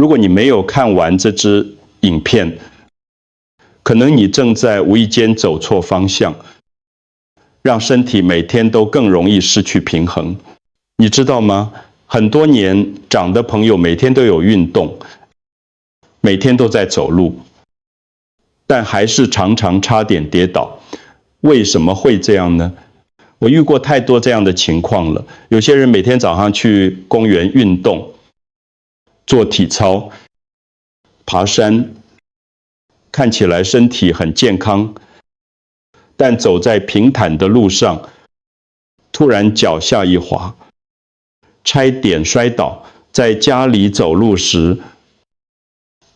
如果你没有看完这支影片，可能你正在无意间走错方向，让身体每天都更容易失去平衡。你知道吗？很多年长的朋友每天都有运动，每天都在走路，但还是常常差点跌倒。为什么会这样呢？我遇过太多这样的情况了。有些人每天早上去公园运动，做体操、爬山，看起来身体很健康，但走在平坦的路上，突然脚下一滑，差点摔倒。在家里走路时，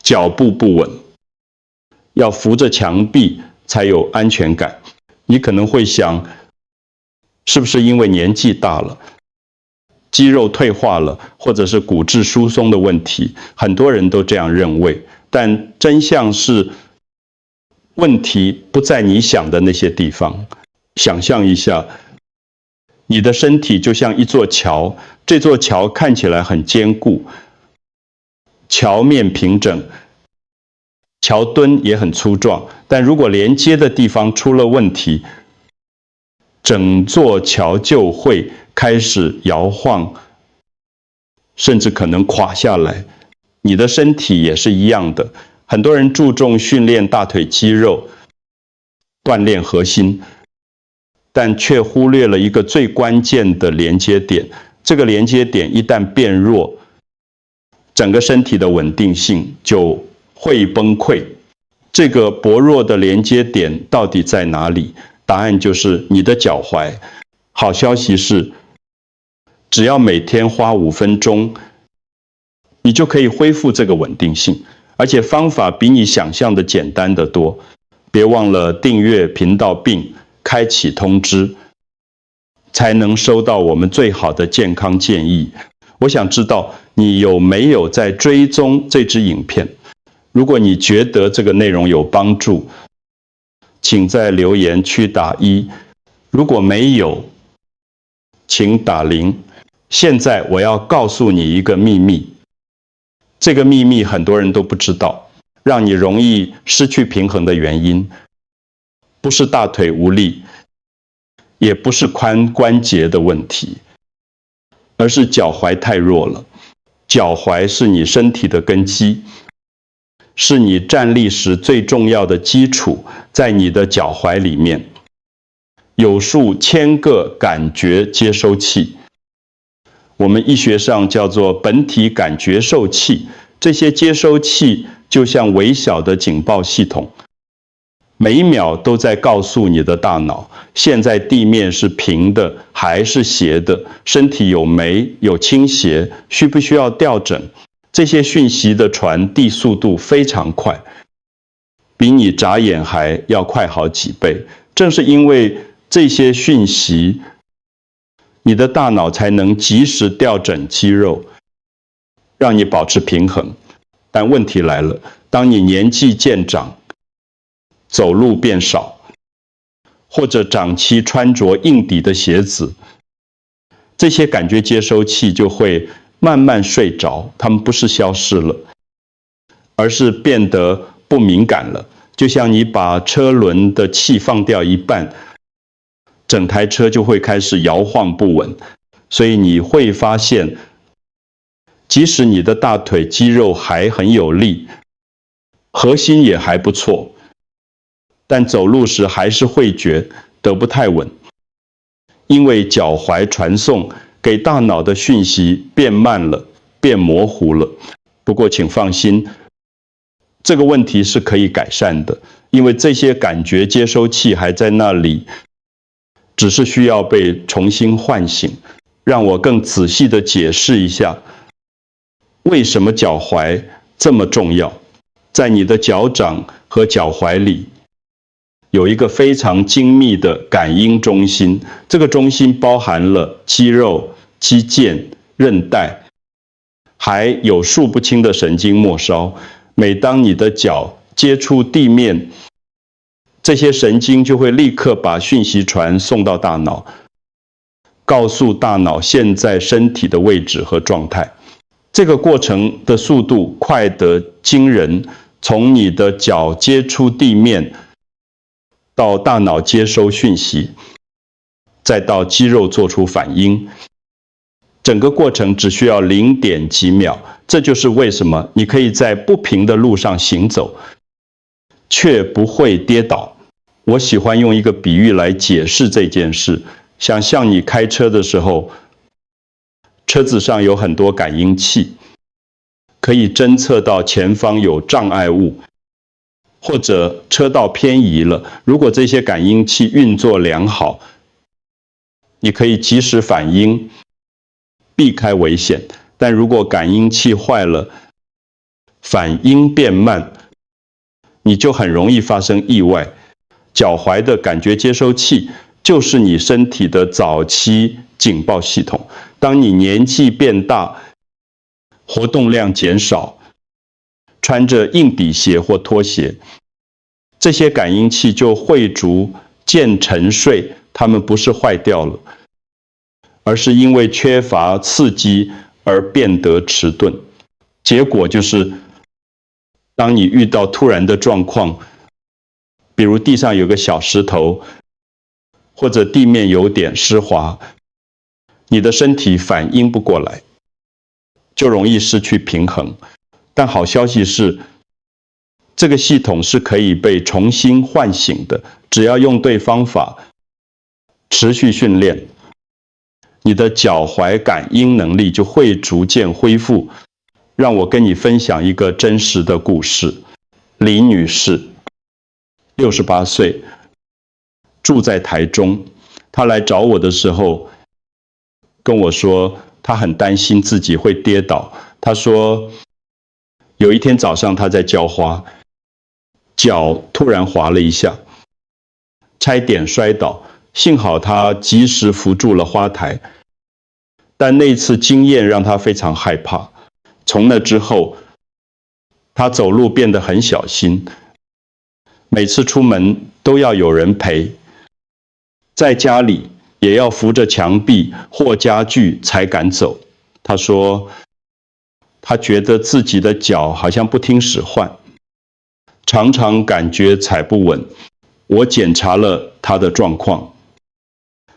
脚步不稳，要扶着墙壁才有安全感。你可能会想，是不是因为年纪大了，肌肉退化了，或者是骨质疏松的问题？很多人都这样认为，但真相是，问题不在你想的那些地方。想象一下，你的身体就像一座桥，这座桥看起来很坚固，桥面平整，桥墩也很粗壮，但如果连接的地方出了问题，整座桥就会开始摇晃，甚至可能垮下来。你的身体也是一样的。很多人注重训练大腿肌肉，锻炼核心，但却忽略了一个最关键的连接点。这个连接点一旦变弱，整个身体的稳定性就会崩溃。这个薄弱的连接点到底在哪里？答案就是你的脚踝。好消息是，只要每天花5分钟，你就可以恢复这个稳定性，而且方法比你想象的简单得多。别忘了订阅频道并开启通知，才能收到我们最好的健康建议。我想知道你有没有在追踪这支影片。如果你觉得这个内容有帮助，请在留言区打1，如果没有，请打0。现在我要告诉你一个秘密，这个秘密很多人都不知道。让你容易失去平衡的原因，不是大腿无力，也不是髋关节的问题，而是脚踝太弱了。脚踝是你身体的根基，是你站立时最重要的基础，在你的脚踝里面有数千个感觉接收器，我们医学上叫做本体感觉受器。这些接收器就像微小的警报系统，每一秒都在告诉你的大脑，现在地面是平的还是斜的，身体有没有倾斜，需不需要调整。这些讯息的传递速度非常快，比你眨眼还要快好几倍。正是因为这些讯息，你的大脑才能及时调整肌肉，让你保持平衡。但问题来了，当你年纪渐长，走路变少，或者长期穿着硬底的鞋子，这些感觉接收器就会慢慢睡着。它们不是消失了，而是变得不敏感了。就像你把车轮的气放掉一半，整台车就会开始摇晃不稳。所以你会发现，即使你的大腿肌肉还很有力，核心也还不错，但走路时还是会觉得不太稳，因为脚踝传送给大脑的讯息变慢了，变模糊了。不过请放心，这个问题是可以改善的，因为这些感觉接收器还在那里，只是需要被重新唤醒。让我更仔细地解释一下，为什么脚踝这么重要。在你的脚掌和脚踝里，有一个非常精密的感应中心，这个中心包含了肌肉、肌腱、韧带，还有数不清的神经末梢。每当你的脚接触地面，这些神经就会立刻把讯息传送到大脑，告诉大脑现在身体的位置和状态。这个过程的速度快得惊人，从你的脚接触地面，到大脑接收讯息，再到肌肉做出反应，整个过程只需要0点几秒。这就是为什么你可以在不平的路上行走，却不会跌倒。我喜欢用一个比喻来解释这件事。想象你开车的时候，车子上有很多感应器，可以侦测到前方有障碍物，或者车道偏移了。如果这些感应器运作良好，你可以及时反应，避开危险。但如果感应器坏了，反应变慢，你就很容易发生意外。脚踝的感觉接收器就是你身体的早期警报系统。当你年纪变大，活动量减少，穿着硬底鞋或拖鞋，这些感应器就会逐渐沉睡。它们不是坏掉了，而是因为缺乏刺激而变得迟钝。结果就是，当你遇到突然的状况，比如地上有个小石头，或者地面有点湿滑，你的身体反应不过来，就容易失去平衡。但好消息是，这个系统是可以被重新唤醒的，只要用对方法，持续训练，你的脚踝感应能力就会逐渐恢复。让我跟你分享一个真实的故事。李女士68岁，住在台中。她来找我的时候跟我说，她很担心自己会跌倒。她说，有一天早上她在浇花，脚突然滑了一下，差点摔倒，幸好她及时扶住了花台。但那次经验让她非常害怕。从那之后，她走路变得很小心，每次出门都要有人陪，在家里也要扶着墙壁或家具才敢走。她说，她觉得自己的脚好像不听使唤，常常感觉踩不稳。我检查了她的状况，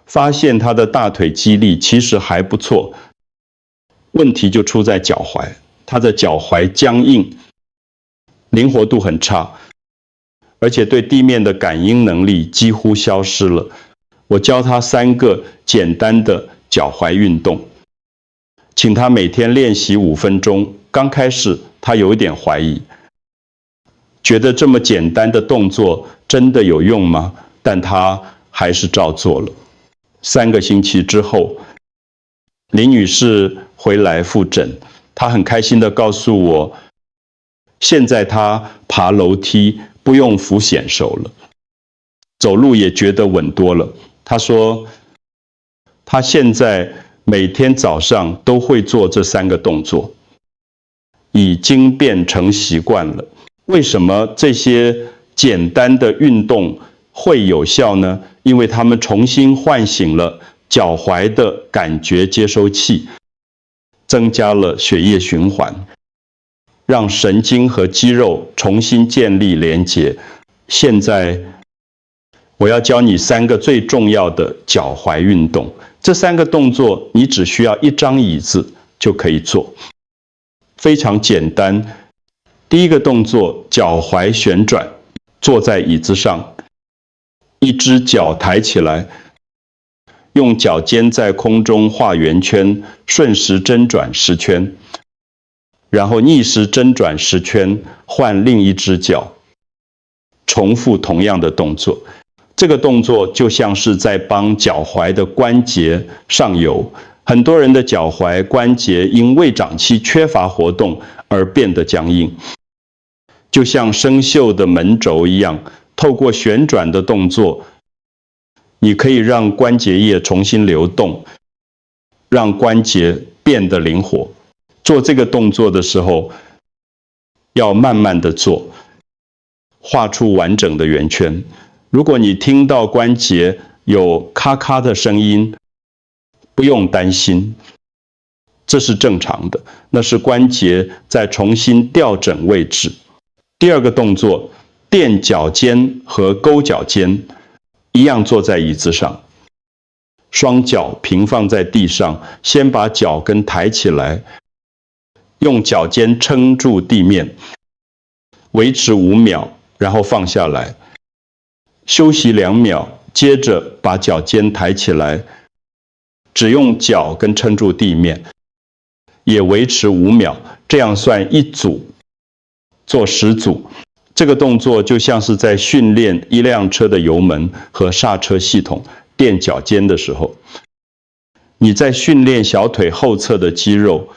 发现她的大腿肌力其实还不错，问题就出在脚踝。她的脚踝僵硬，灵活度很差，而且对地面的感应能力几乎消失了。我教她3个简单的脚踝运动，请她每天练习5分钟。刚开始她有一点怀疑，觉得这么简单的动作真的有用吗？但她还是照做了。3个星期之后，林女士回来复诊，她很开心地告诉我，现在她爬楼梯不用扶险手了，走路也觉得稳多了。她说，她现在每天早上都会做这3个动作，已经变成习惯了。为什么这些简单的运动会有效呢？因为它们重新唤醒了脚踝的感觉接收器，增加了血液循环，让神经和肌肉重新建立连结。现在我要教你3个最重要的脚踝运动。这3个动作你只需要1张椅子就可以做，非常简单。第一个动作，脚踝旋转，坐在椅子上，一只脚抬起来，用脚尖在空中画圆圈，顺时针转10圈，然后逆时针转10圈，换另一只脚，重复同样的动作。这个动作就像是在帮脚踝的关节上油。很多人的脚踝关节因未长期缺乏活动而变得僵硬，就像生锈的门轴一样。透过旋转的动作，你可以让关节液重新流动，让关节变得灵活。做这个动作的时候，要慢慢的做，画出完整的圆圈。如果你听到关节有咔咔的声音，不用担心，这是正常的，那是关节在重新调整位置。第二个动作，垫脚尖和勾脚尖，一样坐在椅子上，双脚平放在地上，先把脚跟抬起来，用脚尖撑住地面，维持5秒，然后放下来，休息2秒，接着把脚尖抬起来，只用脚跟撑住地面，也维持5秒，这样算1组，做10组。这个动作就像是在训练一辆车的油门和刹车系统。垫脚尖的时候，你在训练小腿后侧的肌肉，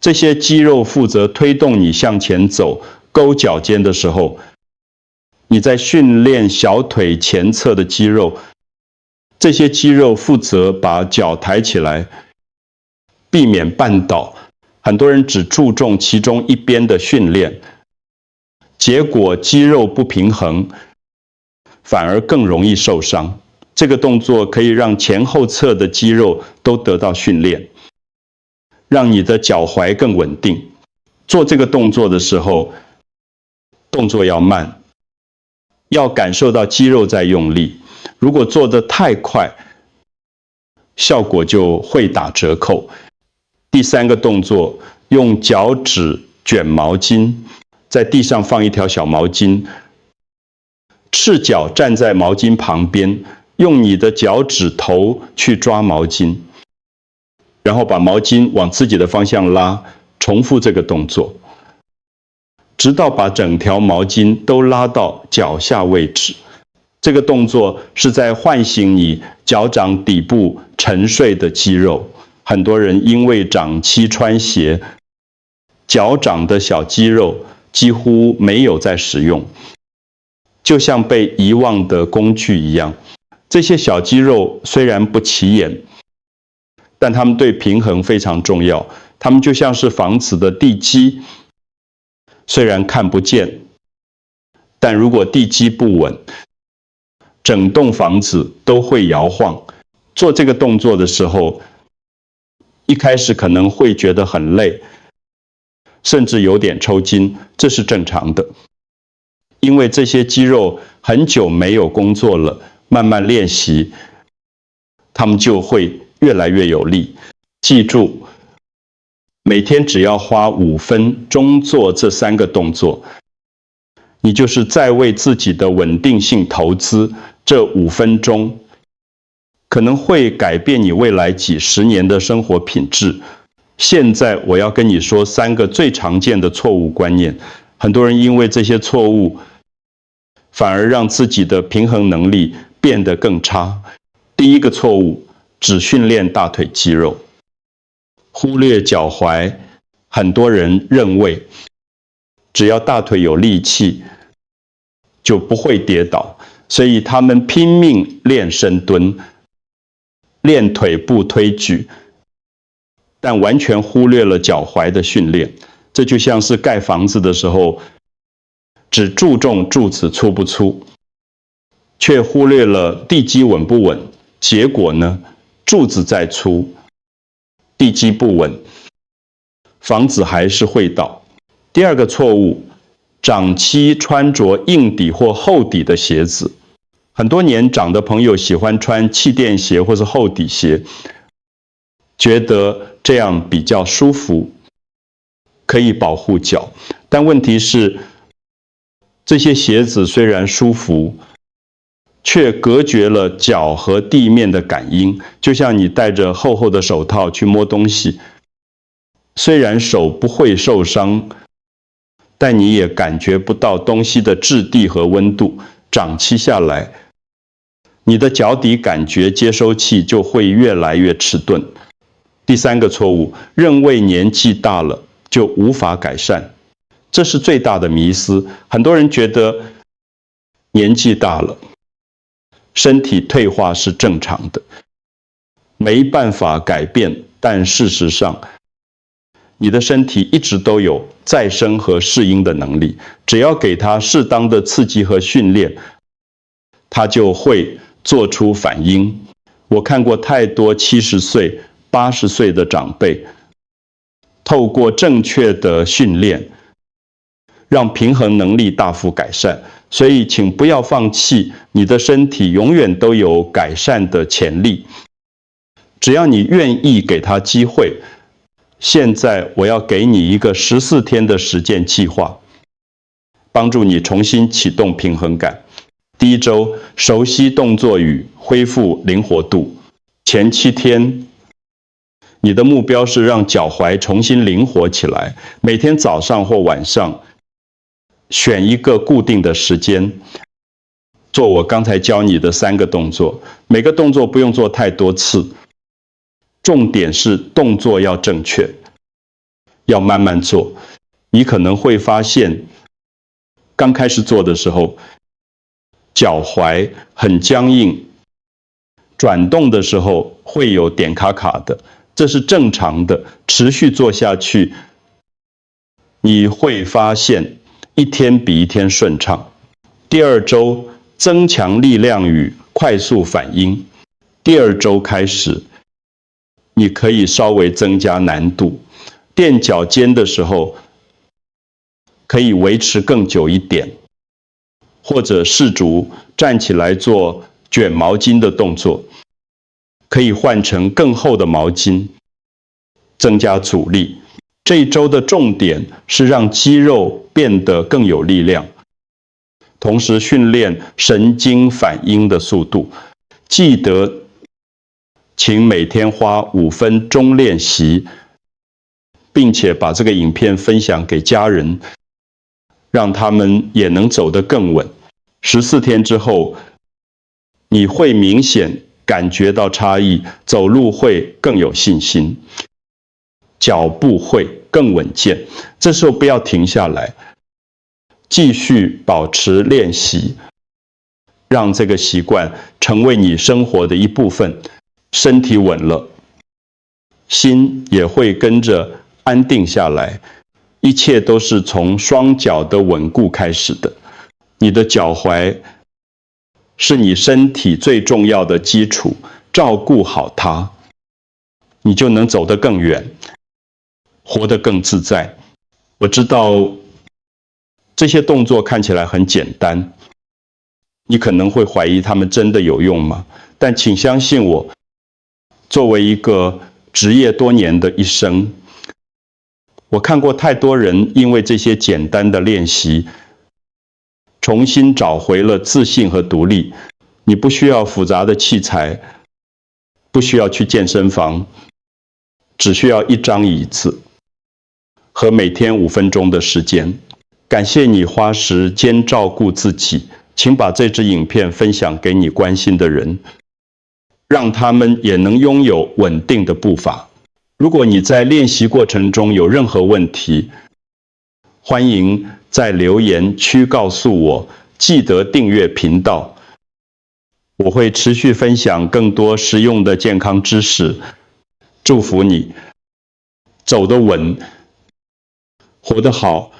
这些肌肉负责推动你向前走。勾脚尖的时候，你在训练小腿前侧的肌肉，这些肌肉负责把脚抬起来，避免绊倒。很多人只注重其中一边的训练，结果肌肉不平衡，反而更容易受伤。这个动作可以让前后侧的肌肉都得到训练，让你的脚踝更稳定。做这个动作的时候，动作要慢，要感受到肌肉在用力。如果做得太快，效果就会打折扣。第3个动作，用脚趾卷毛巾，在地上放一条小毛巾，赤脚站在毛巾旁边，用你的脚趾头去抓毛巾，然后把毛巾往自己的方向拉，重复这个动作，直到把整条毛巾都拉到脚下位置。这个动作是在唤醒你脚掌底部沉睡的肌肉。很多人因为长期穿鞋，脚掌的小肌肉几乎没有在使用，就像被遗忘的工具一样。这些小肌肉虽然不起眼，但它们对平衡非常重要。它们就像是房子的地基，虽然看不见，但如果地基不稳，整栋房子都会摇晃。做这个动作的时候，一开始可能会觉得很累，甚至有点抽筋，这是正常的。因为这些肌肉很久没有工作了，慢慢练习，它们就会越来越有力。记住，每天只要花5分钟做这3个动作，你就是在为自己的稳定性投资。这5分钟可能会改变你未来几10年的生活品质。现在我要跟你说3个最常见的错误观念，很多人因为这些错误，反而让自己的平衡能力变得更差。第一个错误，只训练大腿肌肉，忽略脚踝。很多人认为，只要大腿有力气，就不会跌倒，所以他们拼命练深蹲，练腿部推举，但完全忽略了脚踝的训练。这就像是盖房子的时候，只注重柱子粗不粗，却忽略了地基稳不稳。结果呢，柱子再粗，地基不稳，房子还是会倒。第二个错误，长期穿着硬底或厚底的鞋子。很多年长的朋友喜欢穿气垫鞋或是厚底鞋，觉得这样比较舒服，可以保护脚。但问题是，这些鞋子虽然舒服，却隔绝了脚和地面的感应。就像你戴着厚厚的手套去摸东西，虽然手不会受伤，但你也感觉不到东西的质地和温度。长期下来，你的脚底感觉接收器就会越来越迟钝。第3个错误，认为年纪大了就无法改善，这是最大的迷思。很多人觉得年纪大了，身体退化是正常的，没办法改变。但事实上，你的身体一直都有再生和适应的能力，只要给它适当的刺激和训练，它就会做出反应。我看过太多70岁、80岁的长辈，透过正确的训练，让平衡能力大幅改善。所以，请不要放弃，你的身体永远都有改善的潜力，只要你愿意给它机会。现在我要给你一个14天的实践计划，帮助你重新启动平衡感。第一周，熟悉动作与恢复灵活度。前7天，你的目标是让脚踝重新灵活起来。每天早上或晚上，选一个固定的时间，做我刚才教你的3个动作。每个动作不用做太多次，重点是动作要正确，要慢慢做。你可能会发现，刚开始做的时候，脚踝很僵硬，转动的时候会有点卡卡的，这是正常的。持续做下去，你会发现一天比一天顺畅。第2周，增强力量与快速反应。第2周开始，你可以稍微增加难度，垫脚尖的时候可以维持更久一点，或者试图站起来做卷毛巾的动作，可以换成更厚的毛巾，增加阻力。这一周的重点是让肌肉变得更有力量，同时训练神经反应的速度。记得，请每天花5分钟练习，并且把这个影片分享给家人，让他们也能走得更稳。14天之后，你会明显感觉到差异，走路会更有信心，脚步会更稳健。这时候不要停下来，继续保持练习，让这个习惯成为你生活的一部分。身体稳了，心也会跟着安定下来。一切都是从双脚的稳固开始的。你的脚踝是你身体最重要的基础，照顾好它，你就能走得更远，活得更自在。我知道这些动作看起来很简单，你可能会怀疑它们真的有用吗？但请相信我，作为一个职业多年的医生，我看过太多人因为这些简单的练习，重新找回了自信和独立。你不需要复杂的器材，不需要去健身房，只需要一张椅子和每天5分钟的时间。感谢你花时间照顾自己，请把这支影片分享给你关心的人，让他们也能拥有稳定的步伐。如果你在练习过程中有任何问题，欢迎在留言区告诉我，记得订阅频道，我会持续分享更多实用的健康知识。祝福你走得稳，活得好。